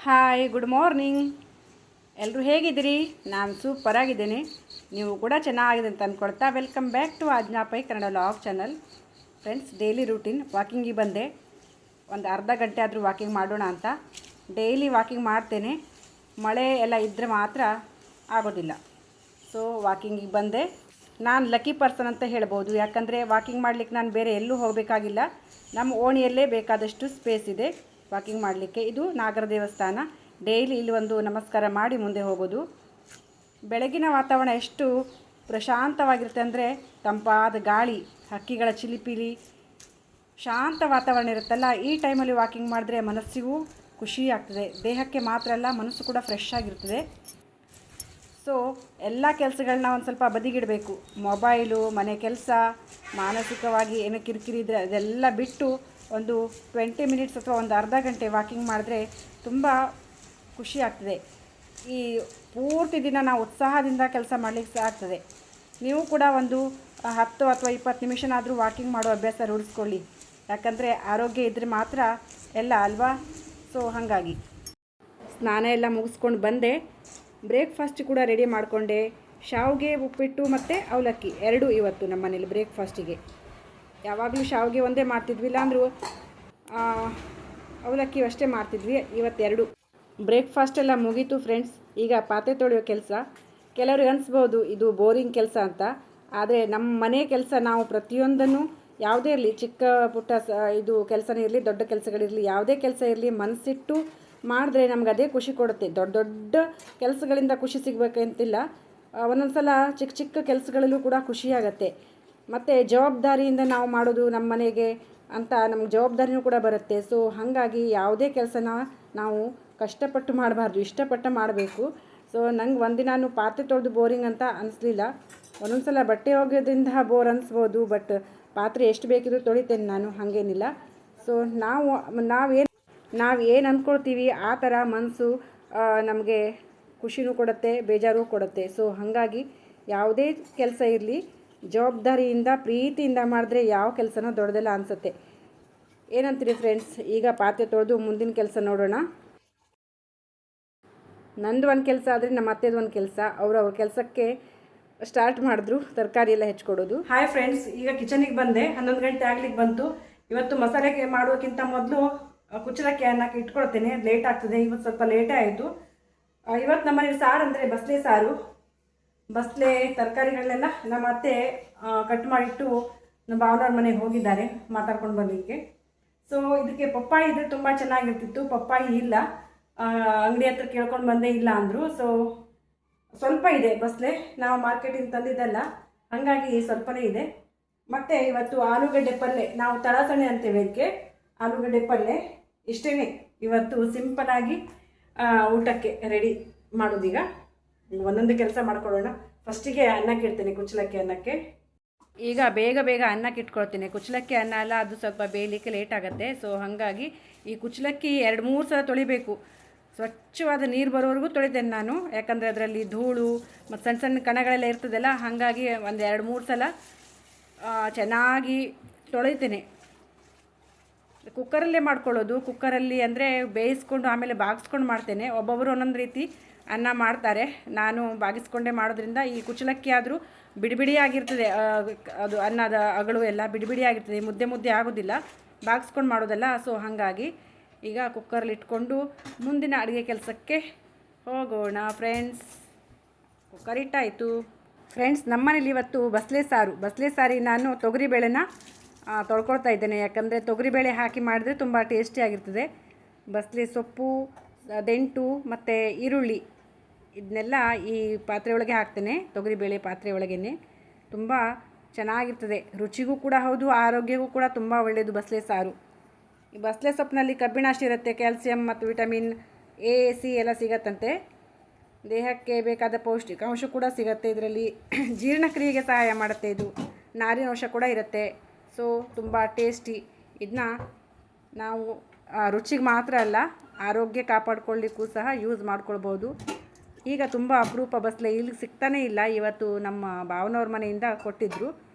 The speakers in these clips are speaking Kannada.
Hi, good morning. ಎಲ್ಲರೂ ಹೇಗಿದ್ದೀರಿ? ನಾನು ಸೂಪರಾಗಿದ್ದೇನೆ. ನೀವು ಕೂಡ ಚೆನ್ನಾಗಿದೆ ಅಂತ ಅಂದ್ಕೊಳ್ತಾ ವೆಲ್ಕಮ್ ಬ್ಯಾಕ್ ಟು ಆಜ್ಞಾಪೈ Kannada log channel. Friends, daily routine ವಾಕಿಂಗಿಗೆ ಬಂದೆ. ಒಂದು ಅರ್ಧ ಗಂಟೆ ಆದರೂ ವಾಕಿಂಗ್ ಮಾಡೋಣ ಅಂತ. ಡೈಲಿ ವಾಕಿಂಗ್ ಮಾಡ್ತೇನೆ. ಮಳೆ ಎಲ್ಲ ಇದ್ದರೆ ಮಾತ್ರ ಆಗೋದಿಲ್ಲ. ಸೊ ವಾಕಿಂಗಿಗೆ ಬಂದೆ. ನಾನು ಲಕ್ಕಿ ಪರ್ಸನ್ ಅಂತ ಹೇಳ್ಬೋದು. ಯಾಕಂದರೆ ವಾಕಿಂಗ್ ಮಾಡಲಿಕ್ಕೆ ನಾನು ಬೇರೆ ಎಲ್ಲೂ ಹೋಗಬೇಕಾಗಿಲ್ಲ. ನಮ್ಮ ಓಣಿಯಲ್ಲೇ ಬೇಕಾದಷ್ಟು ಸ್ಪೇಸ್ ಇದೆ ವಾಕಿಂಗ್ ಮಾಡಲಿಕ್ಕೆ. ಇದು ನಾಗರ ದೇವಸ್ಥಾನ. ಡೈಲಿ ಇಲ್ಲಿ ಒಂದು ನಮಸ್ಕಾರ ಮಾಡಿ ಮುಂದೆ ಹೋಗೋದು. ಬೆಳಗಿನ ವಾತಾವರಣ ಎಷ್ಟು ಪ್ರಶಾಂತವಾಗಿರುತ್ತೆ ಅಂದರೆ, ತಂಪಾದ ಗಾಳಿ, ಹಕ್ಕಿಗಳ ಚಿಲಿಪಿಲಿ, ಶಾಂತ ವಾತಾವರಣ ಇರುತ್ತಲ್ಲ. ಈ ಟೈಮಲ್ಲಿ ವಾಕಿಂಗ್ ಮಾಡಿದ್ರೆ ಮನಸ್ಸಿಗೂ ಖುಷಿ ಆಗ್ತದೆ. ದೇಹಕ್ಕೆ ಮಾತ್ರ ಅಲ್ಲ, ಮನಸ್ಸು ಕೂಡ ಫ್ರೆಶ್ ಆಗಿರ್ತದೆ. ಸೊ ಎಲ್ಲ ಕೆಲಸಗಳನ್ನ ಒಂದು ಸ್ವಲ್ಪ ಬದಿಗಿಡಬೇಕು. ಮೊಬೈಲು, ಮನೆ ಕೆಲಸ, ಮಾನಸಿಕವಾಗಿ ಏನೋ ಕಿರಿಕಿರಿ ಇದ್ದರೆ ಅದೆಲ್ಲ ಬಿಟ್ಟು ಒಂದು 20 ಮಿನಿಟ್ಸ್ ಅಥವಾ ಒಂದು ಅರ್ಧ ಗಂಟೆ ವಾಕಿಂಗ್ ಮಾಡಿದ್ರೆ ತುಂಬ ಖುಷಿ ಆಗ್ತದೆ. ಈ ಪೂರ್ತಿ ದಿನ ನಾವು ಉತ್ಸಾಹದಿಂದ ಕೆಲಸ ಮಾಡಲಿಕ್ಕೆ ಆಗ್ತದೆ. ನೀವು ಕೂಡ ಒಂದು 10 ಅಥವಾ 20 ನಿಮಿಷನಾದರೂ ವಾಕಿಂಗ್ ಮಾಡೋ ಅಭ್ಯಾಸ ರೂಢಿಸ್ಕೊಳ್ಳಿ. ಯಾಕಂದರೆ ಆರೋಗ್ಯ ಇದ್ದರೆ ಮಾತ್ರ ಎಲ್ಲ ಅಲ್ವಾ. ಸೊ ಹಾಗಾಗಿ ಸ್ನಾನ ಎಲ್ಲ ಮುಗಿಸ್ಕೊಂಡು ಬಂದೆ. ಬ್ರೇಕ್ಫಾಸ್ಟ್ ಕೂಡ ರೆಡಿ ಮಾಡಿಕೊಂಡೆ. ಶಾವಿಗೆ, ಉಪ್ಪಿಟ್ಟು ಮತ್ತು ಅವಲಕ್ಕಿ ಎರಡೂ ಇವತ್ತು ನಮ್ಮ ಮನೇಲಿ ಬ್ರೇಕ್ಫಾಸ್ಟಿಗೆ. ಯಾವಾಗಲೂ ಶಾವಿಗೆ ಒಂದೇ ಮಾಡ್ತಿದ್ವಿ, ಇಲ್ಲಾಂದರೂ ಅವಲಕ್ಕಿ ಅಷ್ಟೇ ಮಾಡ್ತಿದ್ವಿ. ಇವತ್ತೆರಡು ಬ್ರೇಕ್ಫಾಸ್ಟೆಲ್ಲ ಮುಗೀತು ಫ್ರೆಂಡ್ಸ್. ಈಗ ಪಾತ್ರೆ ತೊಳೆಯೋ ಕೆಲಸ. ಕೆಲವ್ರಿಗೆ ಅನಿಸ್ಬೋದು ಇದು ಬೋರಿಂಗ್ ಕೆಲಸ ಅಂತ. ಆದರೆ ನಮ್ಮ ಮನೆ ಕೆಲಸ ನಾವು ಪ್ರತಿಯೊಂದನ್ನು, ಯಾವುದೇ ಇರಲಿ, ಚಿಕ್ಕ ಪುಟ್ಟ ಇದು ಕೆಲಸನೇ ಇರಲಿ, ದೊಡ್ಡ ಕೆಲಸಗಳಿರಲಿ, ಯಾವುದೇ ಕೆಲಸ ಇರಲಿ, ಮನಸ್ಸಿಟ್ಟು ಮಾಡಿದ್ರೆ ನಮ್ಗೆ ಅದೇ ಖುಷಿ ಕೊಡುತ್ತೆ. ದೊಡ್ಡ ದೊಡ್ಡ ಕೆಲಸಗಳಿಂದ ಖುಷಿ ಸಿಗಬೇಕಂತಿಲ್ಲ. ಒಂದೊಂದು ಸಲ ಚಿಕ್ಕ ಚಿಕ್ಕ ಕೆಲಸಗಳಲ್ಲೂ ಕೂಡ ಖುಷಿಯಾಗತ್ತೆ. ಮತ್ತು ಜವಾಬ್ದಾರಿಯಿಂದ ನಾವು ಮಾಡೋದು ನಮ್ಮ ಮನೆಗೆ ಅಂತ ನಮ್ಗೆ ಜವಾಬ್ದಾರಿನೂ ಕೂಡ ಬರುತ್ತೆ. ಸೊ ಹಾಗಾಗಿ ಯಾವುದೇ ಕೆಲಸನ ನಾವು ಕಷ್ಟಪಟ್ಟು ಮಾಡಬಾರ್ದು, ಇಷ್ಟಪಟ್ಟು ಮಾಡಬೇಕು. ಸೊ ನಂಗೆ ಒಂದಿನಾನು ಪಾತ್ರೆ ತೊಳೆದು ಬೋರಿಂಗ್ ಅಂತ ಅನಿಸ್ಲಿಲ್ಲ. ಒಂದೊಂದು ಸಲ ಬಟ್ಟೆ ಒಗೆಯೋದ್ರಿಂದ ಬೋರ್ ಅನಿಸ್ಬೋದು, ಬಟ್ ಪಾತ್ರೆ ಎಷ್ಟು ಬೇಕಿದ್ರೂ ತೊಳಿತೇನೆ ನಾನು, ಹಾಗೇನಿಲ್ಲ. ಸೊ ನಾವೇನು ಅಂದ್ಕೊಳ್ತೀವಿ ಆ ಥರ ಮನಸ್ಸು ನಮಗೆ ಖುಷಿನೂ ಕೊಡುತ್ತೆ, ಬೇಜಾರು ಕೊಡುತ್ತೆ. ಸೊ ಹಾಗಾಗಿ ಯಾವುದೇ ಕೆಲಸ ಇರಲಿ, ಜವಾಬ್ದಾರಿಯಿಂದ ಪ್ರೀತಿಯಿಂದ ಮಾಡಿದ್ರೆ ಯಾವ ಕೆಲಸನೂ ದೊಡ್ಡದಲ್ಲ ಅನಿಸುತ್ತೆ. ಏನಂತೀರಿ ಫ್ರೆಂಡ್ಸ್? ಈಗ ಪಾತ್ರೆ ತೊಳೆದು ಮುಂದಿನ ಕೆಲಸ ನೋಡೋಣ. ನಂದು ಒಂದು ಕೆಲಸ ಆದರೆ ನಮ್ಮ ಅತ್ತೆದು ಒಂದು ಕೆಲಸ. ಅವ್ರ ಕೆಲಸಕ್ಕೆ ಸ್ಟಾರ್ಟ್ ಮಾಡಿದ್ರು, ತರಕಾರಿ ಎಲ್ಲ ಹೆಚ್ಕೊಡೋದು. ಹಾಯ್ ಫ್ರೆಂಡ್ಸ್, ಈಗ ಕಿಚನಿಗೆ ಬಂದೆ. 11 ಗಂಟೆ ಆಗ್ಲಿಕ್ಕೆ ಬಂತು. ಇವತ್ತು ಮಸಾಲೆಗೆ ಮಾಡೋಕ್ಕಿಂತ ಮೊದಲು ಕುಚ್ಚಲಕ್ಕಿ ಅನ್ನಕ್ಕೆ ಇಟ್ಕೊಳ್ತೇನೆ. ಲೇಟ್ ಆಗ್ತದೆ, ಇವತ್ತು ಸ್ವಲ್ಪ ಲೇಟೇ ಆಯಿತು. ಇವತ್ತು ನಮ್ಮನೇಲಿ ಸಾರು ಅಂದರೆ ಬಸಳೆ ಸಾರು. ಬಸಳೆ ತರಕಾರಿಗಳನ್ನೆಲ್ಲ ನಮ್ಮ ಅತ್ತೆ ಕಟ್ ಮಾಡಿಟ್ಟು ನಮ್ಮ ಭಾವನವ್ರ ಮನೆಗೆ ಹೋಗಿದ್ದಾರೆ ಮಾತಾಡ್ಕೊಂಡು ಬರಲಿಕ್ಕೆ. ಸೊ ಇದಕ್ಕೆ ಪಪ್ಪಾಯಿ ಇದ್ದರೆ ತುಂಬ ಚೆನ್ನಾಗಿರ್ತಿತ್ತು. ಪಪ್ಪಾಯಿ ಇಲ್ಲ, ಅಂಗಡಿ ಹತ್ರ ಕೇಳ್ಕೊಂಡು ಬಂದೇ, ಇಲ್ಲ ಅಂದರು. ಸೊ ಸ್ವಲ್ಪ ಇದೆ ಬಸಳೆ, ನಾವು ಮಾರ್ಕೆಟಿಂದ ತಂದಿದ್ದಲ್ಲ, ಹಾಗಾಗಿ ಸ್ವಲ್ಪನೇ ಇದೆ. ಮತ್ತು ಇವತ್ತು ಆಲೂಗಡ್ಡೆ ಪಲ್ಯ, ನಾವು ತಳಸಣೆ ಅಂತೇವೆ ಇದಕ್ಕೆ. ಆಲೂಗಡ್ಡೆ ಪಲ್ಯ ಇಷ್ಟೇ ಇವತ್ತು ಸಿಂಪಲಾಗಿ ಊಟಕ್ಕೆ ರೆಡಿ ಮಾಡೋದೀಗ. ಒಂದೊಂದು ಕೆಲಸ ಮಾಡ್ಕೊಳ್ಳೋಣ. ಫಸ್ಟಿಗೆ ಅನ್ನಕ್ಕೆ ಇಡ್ತೇನೆ, ಕುಚ್ಚಲಕ್ಕಿ ಅನ್ನಕ್ಕೆ. ಈಗ ಬೇಗ ಬೇಗ ಅನ್ನಕ್ಕೆ ಇಟ್ಕೊಳ್ತೀನಿ. ಕುಚ್ಚಲಕ್ಕಿ ಅನ್ನ ಅಲ್ಲ, ಅದು ಸ್ವಲ್ಪ ಬೇಯಲಿಕ್ಕೆ ಲೇಟ್ ಆಗುತ್ತೆ. ಸೊ ಹಾಗಾಗಿ ಈ ಕುಚ್ಚಲಕ್ಕಿ 2-3 ಸಲ ತೊಳಿಬೇಕು. ಸ್ವಚ್ಛವಾದ ನೀರು ಬರೋವರೆಗೂ ತೊಳಿತೇನೆ ನಾನು. ಯಾಕಂದರೆ ಅದರಲ್ಲಿ ಧೂಳು ಮತ್ತು ಸಣ್ಣ ಸಣ್ಣ ಕಣಗಳೆಲ್ಲ ಇರ್ತದಲ್ಲ, ಹಾಗಾಗಿ ಒಂದು 2-3 ಸಲ ಚೆನ್ನಾಗಿ ತೊಳಿತೇನೆ. ಕುಕ್ಕರಲ್ಲೇ ಮಾಡ್ಕೊಳ್ಳೋದು. ಕುಕ್ಕರಲ್ಲಿ ಅಂದರೆ ಬೇಯಿಸ್ಕೊಂಡು ಆಮೇಲೆ ಬಾಗಿಸ್ಕೊಂಡು ಮಾಡ್ತೇನೆ. ಒಬ್ಬೊಬ್ಬರು ಒಂದೊಂದು ರೀತಿ ಅನ್ನ ಮಾಡ್ತಾರೆ. ನಾನು ಬಾಗಿಸ್ಕೊಂಡೇ ಮಾಡೋದ್ರಿಂದ ಈ ಕುಚ್ಚಲಕ್ಕಿ ಆದರೂ ಬಿಡಿ ಬಿಡಿಯಾಗಿರ್ತದೆ. ಅದು ಅನ್ನದ ಅಗಳು ಎಲ್ಲ ಬಿಡಿ ಬಿಡಿಯಾಗಿರ್ತದೆ, ಮುದ್ದೆ ಮುದ್ದೆ ಆಗೋದಿಲ್ಲ ಬಾಗಿಸ್ಕೊಂಡು ಮಾಡೋದಲ್ಲ. ಸೊ ಹಾಗಾಗಿ ಈಗ ಕುಕ್ಕರಲ್ಲಿ ಇಟ್ಕೊಂಡು ಮುಂದಿನ ಅಡುಗೆ ಕೆಲಸಕ್ಕೆ ಹೋಗೋಣ ಫ್ರೆಂಡ್ಸ್. Cooker ಇಟ್ಟಾಯಿತು friends. ನಮ್ಮನೇಲಿ ಇವತ್ತು ಬಸಳೆ ಸಾರಿಗೆ ನಾನು ತೊಗರಿಬೇಳೆನ ತೊಳ್ಕೊಳ್ತಾ ಇದ್ದೇನೆ. ಯಾಕಂದರೆ ತೊಗರಿಬೇಳೆ ಹಾಕಿ ಮಾಡಿದ್ರೆ ತುಂಬ ಟೇಸ್ಟಿಯಾಗಿರ್ತದೆ. ಬಸಳೆ ಸೊಪ್ಪು, ದಂಟು ಮತ್ತು ಈರುಳ್ಳಿ ಇದನ್ನೆಲ್ಲ ಈ ಪಾತ್ರೆ ಒಳಗೆ ಹಾಕ್ತೇನೆ. ತೊಗರಿಬೇಳೆ ಪಾತ್ರೆ ಒಳಗೇ ತುಂಬ ಚೆನ್ನಾಗಿರ್ತದೆ. ರುಚಿಗೂ ಕೂಡ ಹೌದು, ಆರೋಗ್ಯಕ್ಕೂ ಕೂಡ ತುಂಬ ಒಳ್ಳೆಯದು ಬಸಳೆ ಸಾರು. ಈ ಬಸಳೆ ಸೊಪ್ಪಿನಲ್ಲಿ ಕಬ್ಬಿಣಾಂಶ ಇರುತ್ತೆ, ಕ್ಯಾಲ್ಸಿಯಂ ಮತ್ತು ವಿಟಮಿನ್ ಎ, ಸಿ ಎಲ್ಲ ಸಿಗತ್ತಂತೆ. ದೇಹಕ್ಕೆ ಬೇಕಾದ ಪೌಷ್ಟಿಕಾಂಶ ಕೂಡ ಸಿಗುತ್ತೆ ಇದರಲ್ಲಿ. ಜೀರ್ಣಕ್ರಿಯೆಗೆ ಸಹಾಯ ಮಾಡುತ್ತೆ ಇದು. ನಾರಿನಾಂಶ ಕೂಡ ಇರುತ್ತೆ. ಸೊ ತುಂಬ ಟೇಸ್ಟಿ. ಇದನ್ನ ನಾವು ರುಚಿಗೆ ಮಾತ್ರ ಅಲ್ಲ, ಆರೋಗ್ಯ ಕಾಪಾಡ್ಕೊಳ್ಳಿಕ್ಕೂ ಸಹ ಯೂಸ್ ಮಾಡ್ಕೊಳ್ಬೋದು. ಈಗ ತುಂಬ ಅಪರೂಪ ಬಸಳೆ ಇಲ್ಲಿ ಸಿಗ್ತಾನೇ ಇಲ್ಲ. ಇವತ್ತು ನಮ್ಮ ಭಾವನವ್ರ ಮನೆಯಿಂದ ಕೊಟ್ಟಿದ್ದರು,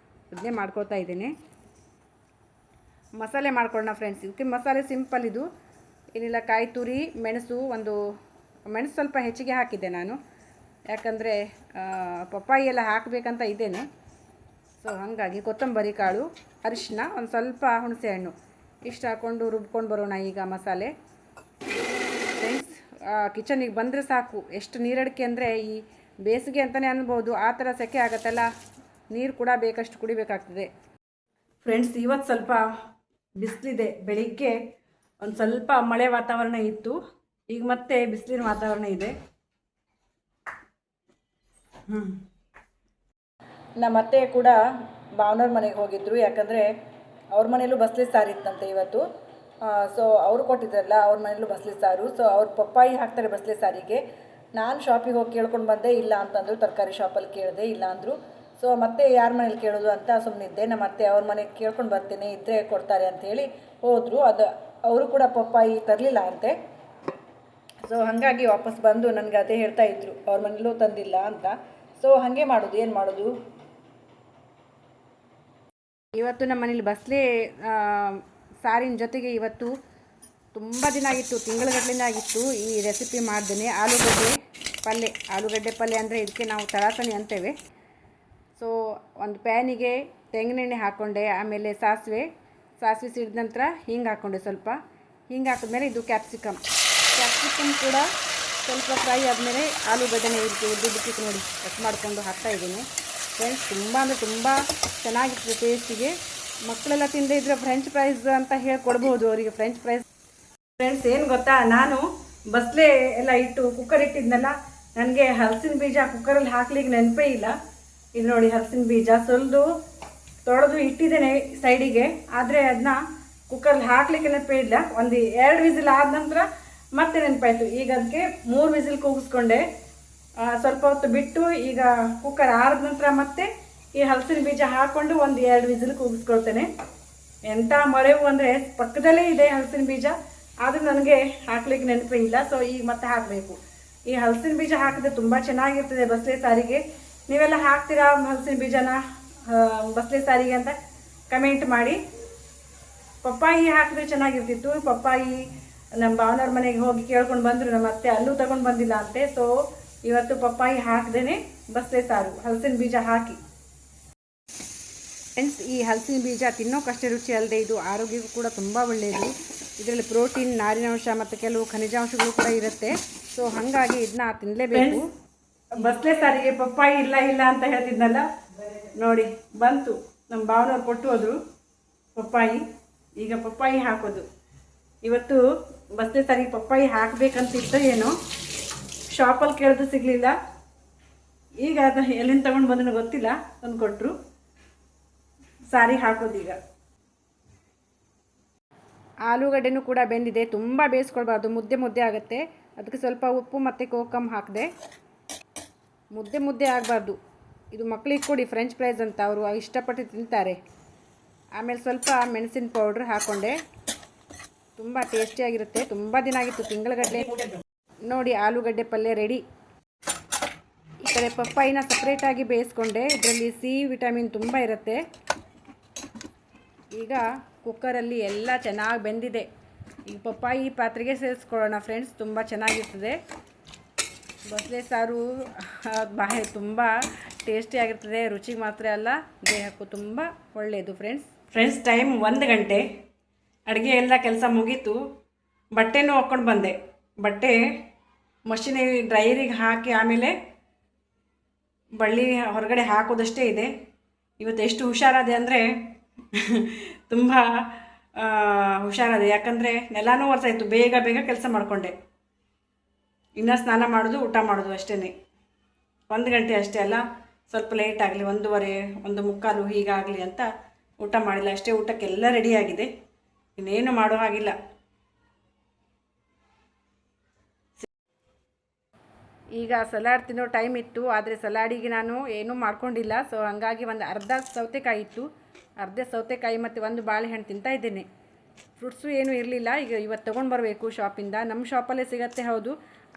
ಅದನ್ನೇ ಮಾಡ್ಕೊಳ್ತಾ ಇದ್ದೇನೆ. ಮಸಾಲೆ ಮಾಡ್ಕೊಳ್ಳೋಣ ಫ್ರೆಂಡ್ಸ್. ಇದಕ್ಕೆ ಮಸಾಲೆ ಸಿಂಪಲ್ ಇದು. ಏನಿಲ್ಲ, ಕಾಯಿ ತುರಿ, ಮೆಣಸು ಸ್ವಲ್ಪ ಹೆಚ್ಚಿಗೆ ಹಾಕಿದ್ದೆ ನಾನು, ಯಾಕಂದರೆ ಪಪ್ಪಾಯಿ ಎಲ್ಲ ಹಾಕಬೇಕಂತ ಇದ್ದೇನೆ. ಸೊ ಹಾಗಾಗಿ ಕೊತ್ತಂಬರಿ ಕಾಳು, ಅರಿಶಿನ, ಒಂದು ಸ್ವಲ್ಪ ಹುಣಸೆಹಣ್ಣು ಇಷ್ಟು ಹಾಕ್ಕೊಂಡು ರುಬ್ಕೊಂಡು ಬರೋಣ ಈಗ ಮಸಾಲೆ. ಫ್ರೆಂಡ್ಸ್, ಕಿಚನಿಗೆ ಬಂದರೆ ಸಾಕು, ಎಷ್ಟು ನೀರಡಿಕೆ ಅಂದರೆ ಈ ಬೇಸಿಗೆ ಅಂತಲೇ ಅನ್ಬೋದು, ಆ ಥರ ಸೆಕೆ ಆಗುತ್ತಲ್ಲ, ನೀರು ಕೂಡ ಬೇಕಷ್ಟು ಕುಡಿಬೇಕಾಗ್ತದೆ. ಫ್ರೆಂಡ್ಸ್, ಇವತ್ತು ಸ್ವಲ್ಪ ಬಿಸಿಲಿದೆ. ಬೆಳಿಗ್ಗೆ ಒಂದು ಸ್ವಲ್ಪ ಮಳೆ ವಾತಾವರಣ ಇತ್ತು, ಈಗ ಮತ್ತೆ ಬಿಸಿಲಿನ ವಾತಾವರಣ ಇದೆ. ನಮ್ಮ ಅತ್ತೆ ಕೂಡ ಭಾವನವ್ರ ಮನೆಗೆ ಹೋಗಿದ್ದರು, ಯಾಕಂದರೆ ಅವ್ರ ಮನೇಲೂ ಬಸ್ಲಿ ಸಾರು ಇತ್ತಂತೆ ಇವತ್ತು. ಸೊ ಅವರು ಕೊಟ್ಟಿದ್ದಾರಲ್ಲ, ಅವ್ರ ಮನೇಲೂ ಬಸ್ಲಿ ಸಾರು. ಸೊ ಅವ್ರು ಪಪ್ಪಾಯಿ ಹಾಕ್ತಾರೆ ಬಸ್ಲಿ ಸಾರಿಗೆ. ನಾನು ಶಾಪಿಗೆ ಹೋಗಿ ಕೇಳ್ಕೊಂಡು ಬಂದೆ, ಇಲ್ಲ ಅಂತಂದರು. ತರಕಾರಿ ಶಾಪಲ್ಲಿ ಕೇಳಿದೆ, ಇಲ್ಲ ಅಂದರು. ಸೊ ಮತ್ತೆ ಯಾರ ಮನೇಲಿ ಕೇಳೋದು ಅಂತ ಸುಮ್ಮನಿದ್ದೆ. ನಮ್ಮ ಅತ್ತೆ ಅವ್ರ ಮನೆಗೆ ಕೇಳ್ಕೊಂಡು ಬರ್ತೇನೆ, ಇದ್ದರೆ ಕೊಡ್ತಾರೆ ಅಂಥೇಳಿ ಹೋದರು. ಅವರು ಕೂಡ ಪಪ್ಪಾಯಿ ತರಲಿಲ್ಲ ಅಂತೆ. ಸೊ ಹಾಗಾಗಿ ವಾಪಸ್ ಬಂದು ನನಗೆ ಅದೇ ಹೇಳ್ತಾಯಿದ್ರು, ಅವ್ರ ಮನೇಲೂ ತಂದಿಲ್ಲ ಅಂತ. ಸೊ ಹಾಗೆ ಮಾಡೋದು, ಏನು ಮಾಡೋದು. ಇವತ್ತು ನಮ್ಮ ಮನೇಲಿ ಬಸ್ಲೆ ಸಾರಿನ ಜೊತೆಗೆ ಇವತ್ತು ತುಂಬ ದಿನ ಆಗಿತ್ತು, ತಿಂಗಳಗಟ್ಟಲೆ ಆಗಿತ್ತು ಈ ರೆಸಿಪಿ ಮಾಡ್ದೇನೆ. ಆಲೂಗಡ್ಡೆ ಪಲ್ಯ ಅಂದರೆ ಇದಕ್ಕೆ ನಾವು ತರಾತನಿ ಅಂತೇವೆ. ಸೊ ಒಂದು ಪ್ಯಾನಿಗೆ ತೆಂಗಿನೆಣ್ಣೆ ಹಾಕ್ಕೊಂಡೆ, ಆಮೇಲೆ ಸಾಸಿವೆ ಸಿಡಿದ ನಂತರ ಹಿಂಗೆ ಹಾಕ್ಕೊಂಡೆ. ಸ್ವಲ್ಪ ಹಿಂಗೆ ಹಾಕಿದ್ಮೇಲೆ ಇದು ಕ್ಯಾಪ್ಸಿಕಮ್ ಕೂಡ ಸ್ವಲ್ಪ ಫ್ರೈ ಆದಮೇಲೆ ಆಲೂಗಡ್ಡೆನ ಉದ್ದುದ್ದಕ್ಕೆ ನೋಡಿ ಕಟ್ ಮಾಡಿಕೊಂಡು ಹಾಕ್ತಾಯಿದ್ದೀನಿ. ಫ್ರೆಂಡ್ಸ್, ತುಂಬ ಅಂದರೆ ತುಂಬ ಚೆನ್ನಾಗಿರ್ತದೆ ಟೇಸ್ಟಿಗೆ. ಮಕ್ಕಳೆಲ್ಲ ತಿಂದೇ ಇದ್ದರೆ ಫ್ರೆಂಚ್ ಫ್ರೈಸ್ ಅಂತ ಹೇಳಿ ಕೊಡ್ಬೋದು ಅವರಿಗೆ, ಫ್ರೆಂಚ್ ಫ್ರೈಸ್. ಫ್ರೆಂಡ್ಸ್, ಏನು ಗೊತ್ತಾ, ನಾನು ಬಸ್ಲೆ ಎಲ್ಲ ಇಟ್ಟು ಕುಕ್ಕರ್ ಇಟ್ಟಿದ್ನಲ್ಲ, ನನಗೆ ಹಲಸಿನ ಬೀಜ ಕುಕ್ಕರಲ್ಲಿ ಹಾಕ್ಲಿಕ್ಕೆ ನೆನಪೇ ಇಲ್ಲ. ಇದು ನೋಡಿ, ಹಲಸಿನ ಬೀಜ ತೊಳೆದು ಇಟ್ಟಿದ್ದೇನೆ ಸೈಡಿಗೆ, ಆದರೆ ಅದನ್ನ ಕುಕ್ಕರಲ್ಲಿ ಹಾಕ್ಲಿಕ್ಕೆ ನೆನಪೇ ಇಲ್ಲ. ಒಂದು 2 ವಿಸಿಲ್ ಆದ ನಂತರ ಮತ್ತೆ ನೆನಪಾಯಿತು. ಈಗ ಅದಕ್ಕೆ 3 ವಿಸಿಲ್ ಕೂಗಿಸ್ಕೊಂಡೆ. ಸ್ವಲ್ಪ ಹೊತ್ತು ಬಿಟ್ಟು ಈಗ ಕುಕ್ಕರ್ ಆರಿದ ನಂತರ ಮತ್ತೆ ಈ ಹಲಸಿನ ಬೀಜ ಹಾಕ್ಕೊಂಡು ಒಂದು 2 ವಿಸಿಲ್ ಕೂಗಿಸ್ಕೊಳ್ತೇನೆ. ಎಂಥ ಮರೆವು ಅಂದರೆ ಪಕ್ಕದಲ್ಲೇ ಇದೆ ಹಲಸಿನ ಬೀಜ, ಆದರೂ ನನಗೆ ಹಾಕ್ಲಿಕ್ಕೆ ನೆನಪೇ ಇಲ್ಲ. ಸೊ ಈಗ ಮತ್ತೆ ಹಾಕಬೇಕು. ಈ ಹಲಸಿನ ಬೀಜ ಹಾಕಿದ್ರೆ ತುಂಬ ಚೆನ್ನಾಗಿರ್ತದೆ ಬಸ್ಲೆ ಸಾರಿಗೆ. ನೀವೆಲ್ಲ ಹಾಕ್ತೀರಾ ಹಲಸಿನ ಬೀಜನ ಬಸ್ಲೆ ಸಾರಿಗೆ ಅಂತ ಕಮೆಂಟ್ ಮಾಡಿ. ಪಪ್ಪಾಯಿ ಹಾಕಿದ್ರೆ ಚೆನ್ನಾಗಿರ್ತಿತ್ತು. ಪಪ್ಪಾಯಿ ನಮ್ಮ ಭಾವನವ್ರ ಮನೆಗೆ ಹೋಗಿ ಕೇಳ್ಕೊಂಡು ಬಂದರು, ನಮ್ಮ ಅತ್ತೆ ಅಲ್ಲೂ ತಗೊಂಡು ಬಂದಿಲ್ಲ ಅಂತೆ. ಸೊ ಇವತ್ತು ಪಪ್ಪಾಯಿ ಹಾಕ್ದೇನೆ ಬಸ್ಲೆ ಸಾರು ಹಲಸಿನ ಬೀಜ ಹಾಕಿ. ಫ್ರೆಂಡ್ಸ್, ಈ ಹಲಸಿನ ಬೀಜ ತಿನ್ನೋಕ್ಕಷ್ಟೇ ರುಚಿ ಅಲ್ಲದೆ ಇದು ಆರೋಗ್ಯಕ್ಕೂ ಕೂಡ ತುಂಬ ಒಳ್ಳೆಯದು. ಇದರಲ್ಲಿ ಪ್ರೋಟೀನ್, ನಾರಿನಾಂಶ ಮತ್ತು ಕೆಲವು ಖನಿಜಾಂಶಗಳು ಕೂಡ ಇರುತ್ತೆ. ಸೊ ಹಾಗಾಗಿ ಇದನ್ನ ತಿನ್ನಲೇಬೇಕು. ಬಸ್ಲೆ ಸಾರಿಗೆ ಪಪ್ಪಾಯಿ ಇಲ್ಲ ಅಂತ ಹೇಳ್ತಿದ್ನಲ್ಲ, ನೋಡಿ ಬಂತು. ನಮ್ಮ ಭಾವನವ್ರು ಕೊಟ್ಟು ಹೋದರು ಪಪ್ಪಾಯಿ. ಈಗ ಪಪ್ಪಾಯಿ ಹಾಕೋದು. ಇವತ್ತು ಬಸ್ಲೆ ಸಾರಿಗೆ ಪಪ್ಪಾಯಿ ಹಾಕಬೇಕಂತಿತ್ತು, ಏನೋ ಶಾಪಲ್ಲಿ ಕೇಳಿದ್ರು ಸಿಗಲಿಲ್ಲ. ಈಗ ಅದು ಎಲ್ಲಿಂದ ತೊಗೊಂಡು ಬಂದನು ಗೊತ್ತಿಲ್ಲ, ತಂದು ಕೊಟ್ಟರು. ಸಾರಿಗೆ ಹಾಕೋದೀಗ. ಆಲೂಗಡ್ಡೆನೂ ಕೂಡ ಬೆಂದಿದೆ, ತುಂಬ ಬೇಯಿಸ್ಕೊಳ್ಬಾರ್ದು, ಮುದ್ದೆ ಆಗುತ್ತೆ. ಅದಕ್ಕೆ ಸ್ವಲ್ಪ ಉಪ್ಪು ಮತ್ತು ಕೋಕಮ್ ಹಾಕಿದೆ. ಮುದ್ದೆ ಆಗಬಾರ್ದು. ಇದು ಮಕ್ಕಳಿಗೆ ಕೊಡಿ, ಫ್ರೆಂಚ್ ಫ್ರೈಸ್ ಅಂತ ಅವರು ಇಷ್ಟಪಟ್ಟು ತಿಂತಾರೆ. ಆಮೇಲೆ ಸ್ವಲ್ಪ ಮೆಣಸಿನ ಪೌಡ್ರ್ ಹಾಕ್ಕೊಂಡೆ. ತುಂಬ ಟೇಸ್ಟಿಯಾಗಿರುತ್ತೆ. ತುಂಬ ದಿನ ಆಗಿತ್ತು, ತಿಂಗಳಗಟ್ಟಲೆ. ನೋಡಿ, ಆಲೂಗಡ್ಡೆ ಪಲ್ಯ ರೆಡಿ. ಈ ಕಡೆ ಪಪ್ಪಾಯಿನ ಸಪ್ರೇಟಾಗಿ ಬೇಯಿಸ್ಕೊಂಡೆ. ಇದರಲ್ಲಿ ಸಿ ವಿಟಮಿನ್ ತುಂಬ ಇರುತ್ತೆ. ಈಗ ಕುಕ್ಕರಲ್ಲಿ ಎಲ್ಲ ಚೆನ್ನಾಗಿ ಬೆಂದಿದೆ. ಈಗ ಪಪ್ಪಾಯಿ ಪಾತ್ರೆಗೆ ಸೇರಿಸ್ಕೊಳ್ಳೋಣ ಫ್ರೆಂಡ್ಸ್, ತುಂಬ ಚೆನ್ನಾಗಿರ್ತದೆ. ಬಸ್ಲೆ ಸಾರು ಬಾಯಿ ತುಂಬ ಟೇಸ್ಟಿಯಾಗಿರ್ತದೆ. ರುಚಿಗೆ ಮಾತ್ರ ಅಲ್ಲ, ದೇಹಕ್ಕೂ ತುಂಬ ಒಳ್ಳೆಯದು. ಫ್ರೆಂಡ್ಸ್, ಟೈಮ್ 1 ಗಂಟೆ. ಅಡುಗೆ ಎಲ್ಲ ಕೆಲಸ ಮುಗೀತು. ಬಟ್ಟೆನೂ ಹಾಕ್ಕೊಂಡು ಬಂದೆ. ಬಟ್ಟೆ ಮಷಿನಿಗೆ ಡ್ರೈಯರಿಗೆ ಹಾಕಿ ಆಮೇಲೆ ಬಳ್ಳಿ ಹೊರಗಡೆ ಹಾಕೋದಷ್ಟೇ ಇದೆ. ಇವತ್ತು ಎಷ್ಟು ಹುಷಾರಾದೆ ಅಂದರೆ ತುಂಬ ಹುಷಾರಾದೆ. ಯಾಕಂದರೆ ನೆಲನೂ ಒರೆಸಾಯಿತು. ಬೇಗ ಕೆಲಸ ಮಾಡಿಕೊಂಡೆ. ಇನ್ನೂ ಸ್ನಾನ ಮಾಡೋದು, ಊಟ ಮಾಡೋದು ಅಷ್ಟೇ. 1 ಗಂಟೆ ಅಷ್ಟೇ ಅಲ್ಲ, ಸ್ವಲ್ಪ ಲೇಟ್ ಆಗಲಿ, 1:15, 1:45 ಹೀಗಾಗಲಿ ಅಂತ ಊಟ ಮಾಡಿಲ್ಲ ಅಷ್ಟೇ. ಊಟಕ್ಕೆಲ್ಲ ರೆಡಿಯಾಗಿದೆ, ಇನ್ನೇನು ಮಾಡೋ ಹಾಗಿಲ್ಲ. ಈಗ ಸಲಾಡ್ ತಿನ್ನೋ ಟೈಮ್ ಇತ್ತು, ಆದರೆ ಸಲಾಡಿಗೆ ನಾನು ಏನೂ ಮಾಡ್ಕೊಂಡಿಲ್ಲ. ಸೊ ಹಾಗಾಗಿ ಒಂದು ಅರ್ಧ ಸೌತೆಕಾಯಿ ಇತ್ತು, ಅರ್ಧ ಸೌತೆಕಾಯಿ ಮತ್ತು 1 ಬಾಳೆಹಣ್ಣು ತಿಂತಾಯಿದ್ದೇನೆ. ಫ್ರೂಟ್ಸು ಏನೂ ಇರಲಿಲ್ಲ. ಇವತ್ತು ತೊಗೊಂಡು ಬರಬೇಕು ಶಾಪಿಂದ. ನಮ್ಮ ಶಾಪಲ್ಲೇ ಸಿಗುತ್ತೆ ಹೌದು,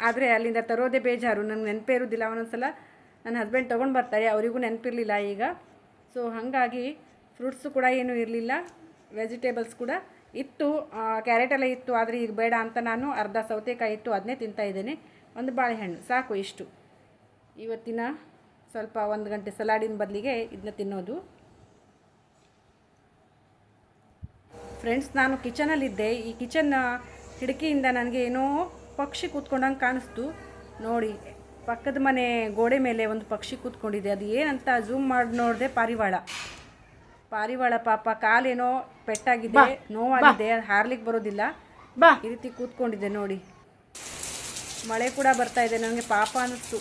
ಆದರೆ ಅಲ್ಲಿಂದ ತರೋದೇ ಬೇಜಾರು. ನನಗೆ ನೆನಪೇ ಇರೋದಿಲ್ಲ. ಒಂದೊಂದ್ಸಲ ನನ್ನ ಹಸ್ಬೆಂಡ್ ತೊಗೊಂಡು ಬರ್ತಾರೆ, ಅವರಿಗೂ ನೆನಪಿರಲಿಲ್ಲ ಈಗ. ಸೊ ಹಾಗಾಗಿ ಫ್ರೂಟ್ಸು ಕೂಡ ಏನೂ ಇರಲಿಲ್ಲ, ವೆಜಿಟೇಬಲ್ಸ್ ಕೂಡ ಇತ್ತು, ಕ್ಯಾರೆಟ್ ಎಲ್ಲ ಇತ್ತು, ಆದರೆ ಈಗ ಬೇಡ ಅಂತ ನಾನು ಅರ್ಧ ಸೌತೆಕಾಯಿ ಇತ್ತು ಅದನ್ನೇ ತಿಂತಾಯಿದ್ದೇನೆ. ಒಂದು ಬಾಳೆಹಣ್ಣು ಸಾಕು. ಇಷ್ಟು ಇವತ್ತಿನ ಸ್ವಲ್ಪ 1 ಗಂಟೆ ಸಲಾಡಿನ ಬದಲಿಗೆ ಇದನ್ನ ತಿನ್ನೋದು. ಫ್ರೆಂಡ್ಸ್, ನಾನು ಕಿಚನಲ್ಲಿದ್ದೆ. ಈ ಕಿಚನ್ ಕಿಟಕಿಯಿಂದ ನನಗೆ ಏನೋ ಪಕ್ಷಿ ಕೂತ್ಕೊಂಡಂಗೆ ಕಾಣಿಸ್ತು. ನೋಡಿ, ಪಕ್ಕದ ಮನೆ ಗೋಡೆ ಮೇಲೆ ಒಂದು ಪಕ್ಷಿ ಕೂತ್ಕೊಂಡಿದೆ. ಅದು ಏನಂತ ಝೂಮ್ ಮಾಡಿ ನೋಡಿದೆ, ಪಾರಿವಾಳ ಪಾಪ ಕಾಲೇನೋ ಪೆಟ್ಟಾಗಿದೆ, ನೋವಾಗಿದೆ, ಹಾರ್ಲಿಕ್ಕೆ ಬರೋದಿಲ್ಲ. ಈ ರೀತಿ ಕೂತ್ಕೊಂಡಿದೆ ನೋಡಿ. ಮಳೆ ಕೂಡ ಬರ್ತಾ ಇದೆ. ನನಗೆ ಪಾಪ ಅನ್ನಿಸ್ತು.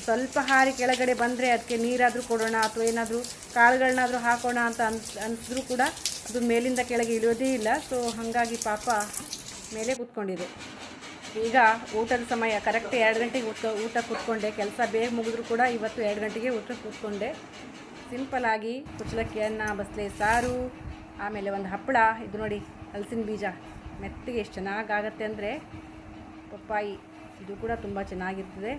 ಸ್ವಲ್ಪ ಹಾರಿ ಕೆಳಗಡೆ ಬಂದರೆ ಅದಕ್ಕೆ ನೀರಾದರೂ ಕೊಡೋಣ ಅಥವಾ ಏನಾದರೂ ಕಾಳುಗಳನ್ನಾದರೂ ಹಾಕೋಣ ಅಂತ ಅನಿಸಿದ್ರೂ ಕೂಡ ಅದು ಮೇಲಿಂದ ಕೆಳಗೆ ಇಳಿಯೋದೇ ಇಲ್ಲ. ಸೊ ಹಾಗಾಗಿ ಪಾಪ ಮೇಲೆ ಕೂತ್ಕೊಂಡಿದೆ. ಈಗ ಊಟದ ಸಮಯ ಕರೆಕ್ಟ್ 2 ಗಂಟೆಗೆ ಊಟ ಕೂತ್ಕೊಂಡೆ. ಕೆಲಸ ಬೇಗ ಮುಗಿದ್ರೂ ಕೂಡ ಇವತ್ತು 2 ಗಂಟೆಗೆ ಊಟ ಕೂತ್ಕೊಂಡೆ. ಸಿಂಪಲ್ಲಾಗಿ ಕುಚ್ಚಲಕ್ಕಿ ಅನ್ನ, ಬಸಳೆ ಸಾರು, ಆಮೇಲೆ ಒಂದು ಹಪ್ಪಳ. ಇದು ನೋಡಿ, ಹಲಸಿನ ಬೀಜ ಮೆತ್ತಗೆ ಎಷ್ಟು ಚೆನ್ನಾಗಾಗತ್ತೆ ಅಂದರೆ, ಪಪ್ಪಾಯಿ ಇದು ಕೂಡ ತುಂಬ ಚೆನ್ನಾಗಿರ್ತದೆ,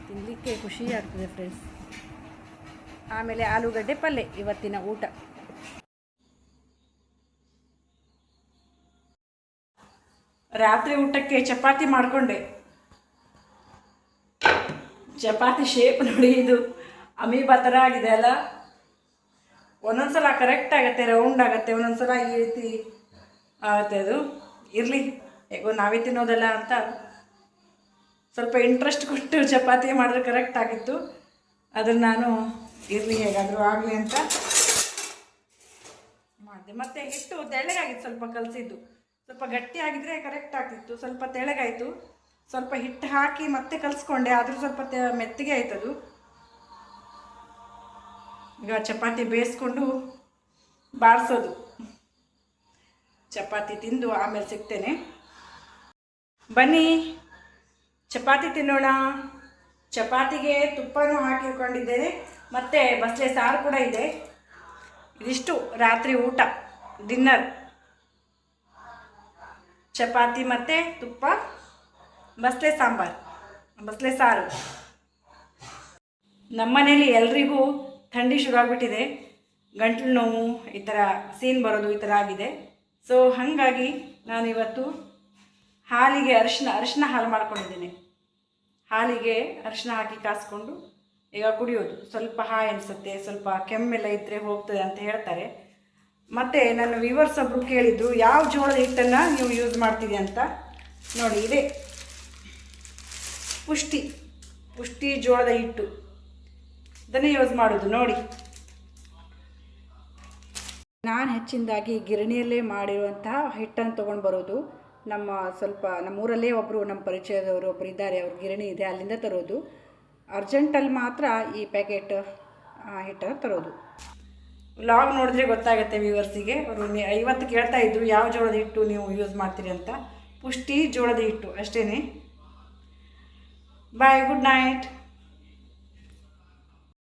ತಿನ್ನಲಿಕ್ಕೆ ಖುಷಿ ಆಗ್ತದೆ ಫ್ರೆಂಡ್ಸ್. ಆಮೇಲೆ ಆಲೂಗಡ್ಡೆ ಪಲ್ಯ ಇವತ್ತಿನ ಊಟ. ರಾತ್ರಿ ಊಟಕ್ಕೆ ಚಪಾತಿ ಮಾಡಿಕೊಂಡೆ. ಚಪಾತಿ ಶೇಪ್ ನೋಡಿ, ಇದು ಅಮೀಬಾ ಥರ ಆಗಿದೆ ಅಲ್ಲ. ಒಂದೊಂದು ಸಲ ಕರೆಕ್ಟ್ ಆಗುತ್ತೆ, ರೌಂಡ್ ಆಗುತ್ತೆ, ಒಂದೊಂದು ಸಲ ಈ ರೀತಿ ಆಗುತ್ತೆ. ಅದು ಇರಲಿ, ಹೇಗೋ ನಾವೇ ತಿನ್ನೋದಲ್ಲ ಅಂತ ಸ್ವಲ್ಪ ಇಂಟ್ರೆಸ್ಟ್ ಕೊಟ್ಟು ಚಪಾತಿ ಮಾಡಿದ್ರೆ ಕರೆಕ್ಟ್ ಆಗಿತ್ತು. ಅದನ್ನು ನಾನು ಇರಲಿ ಹೇಗಾದರೂ ಆಗಲಿ ಅಂತ ಮಾಡಿದೆ. ಮತ್ತು ಹಿಟ್ಟು ತೆಳ್ಳಗಾಗಿತ್ತು, ಸ್ವಲ್ಪ ಕಲಸಿದ್ದು. ಸ್ವಲ್ಪ ಗಟ್ಟಿಯಾಗಿದ್ದರೆ ಕರೆಕ್ಟ್ ಆಗ್ತಿತ್ತು. ಸ್ವಲ್ಪ ತೆಳ್ಳಗಾಯಿತು. ಸ್ವಲ್ಪ ಹಿಟ್ಟು ಹಾಕಿ ಮತ್ತೆ ಕಲಿಸ್ಕೊಂಡೆ, ಆದರೂ ಸ್ವಲ್ಪ ಮೆತ್ತಗೆ ಆಯ್ತದು. ಈಗ ಚಪಾತಿ ಬೇಯಿಸ್ಕೊಂಡು ಬಾರಿಸೋದು. ಚಪಾತಿ ತಿಂದು ಆಮೇಲೆ ಸಿಗ್ತೇನೆ. ಬನ್ನಿ ಚಪಾತಿ ತಿನ್ನೋಣ. ಚಪಾತಿಗೆ ತುಪ್ಪನೂ ಹಾಕಿಕೊಂಡಿದ್ದೇನೆ, ಮತ್ತು ಬಸಳೆ ಸಾರು ಕೂಡ ಇದೆ. ಇದಿಷ್ಟು ರಾತ್ರಿ ಊಟ, ಡಿನ್ನರ್. ಚಪಾತಿ ಮತ್ತು ತುಪ್ಪ, ಬಸಳೆ ಸಾಂಬಾರು, ಬಸಳೆ ಸಾರು. ನಮ್ಮನೇಲಿ ಎಲ್ರಿಗೂ ಥಂಡಿ ಶುರುವಾಗ್ಬಿಟ್ಟಿದೆ. ಗಂಟಲು ನೋವು, ಈ ಥರ ಸೀನ್ ಬರೋದು, ಈ ಥರ ಆಗಿದೆ. ಸೊ ಹಾಗಾಗಿ ನಾನಿವತ್ತು ಹಾಲಿಗೆ ಅರಿಶಿನ ಹಾಲು ಮಾಡ್ಕೊಂಡಿದ್ದೇನೆ. ಹಾಲಿಗೆ ಅರಿಶಿನ ಹಾಕಿ ಕಾಸ್ಕೊಂಡು ಈಗ ಕುಡಿಯೋದು. ಸ್ವಲ್ಪ ಹಾಯ್ ಅನಿಸುತ್ತೆ, ಸ್ವಲ್ಪ ಕೆಮ್ಮೆಲ್ಲ ಇದ್ದರೆ ಹೋಗ್ತದೆ ಅಂತ ಹೇಳ್ತಾರೆ. ಮತ್ತು ನನ್ನ ವ್ಯೂವರ್ಸ್ ಒಬ್ಬರು ಕೇಳಿದ್ರು, ಯಾವ ಜೋಳದ ಹಿಟ್ಟನ್ನು ನೀವು ಯೂಸ್ ಮಾಡ್ತೀರಿ ಅಂತ. ನೋಡಿ, ಇದೆ ಪುಷ್ಟಿ ಜೋಳದ ಹಿಟ್ಟು, ಇದನ್ನೇ ಯೂಸ್ ಮಾಡೋದು. ನೋಡಿ, ನಾನು ಹೆಚ್ಚಿನದಾಗಿ ಗಿರಣಿಯಲ್ಲೇ ಮಾಡಿರುವಂತಹ ಹಿಟ್ಟನ್ನು ತೊಗೊಂಡು ಬರೋದು. ನಮ್ಮೂರಲ್ಲೇ ನಮ್ಮ ಪರಿಚಯದವರು ಒಬ್ಬರು ಇದ್ದಾರೆ, ಅವ್ರ ಗಿರಣಿ ಇದೆ, ಅಲ್ಲಿಂದ ತರೋದು. ಅರ್ಜೆಂಟಲ್ಲಿ ಮಾತ್ರ ಈ ಪ್ಯಾಕೆಟ್ ಹಿಟ್ಟನ್ನು ತರೋದು. ವ್ಲಾಗ್ ನೋಡಿದ್ರೆ ಗೊತ್ತಾಗುತ್ತೆ ವ್ಯೂವರ್ಸಿಗೆ. ಅವರು 50 ಕೇಳ್ತಾ ಇದ್ರು, ಯಾವ ಜೋಳದ ಹಿಟ್ಟು ನೀವು ಯೂಸ್ ಮಾಡ್ತೀರಿ ಅಂತ. ಪುಷ್ಟಿ ಜೋಳದ ಹಿಟ್ಟು ಅಷ್ಟೇ. ಬಾಯ್, ಗುಡ್ ನೈಟ್.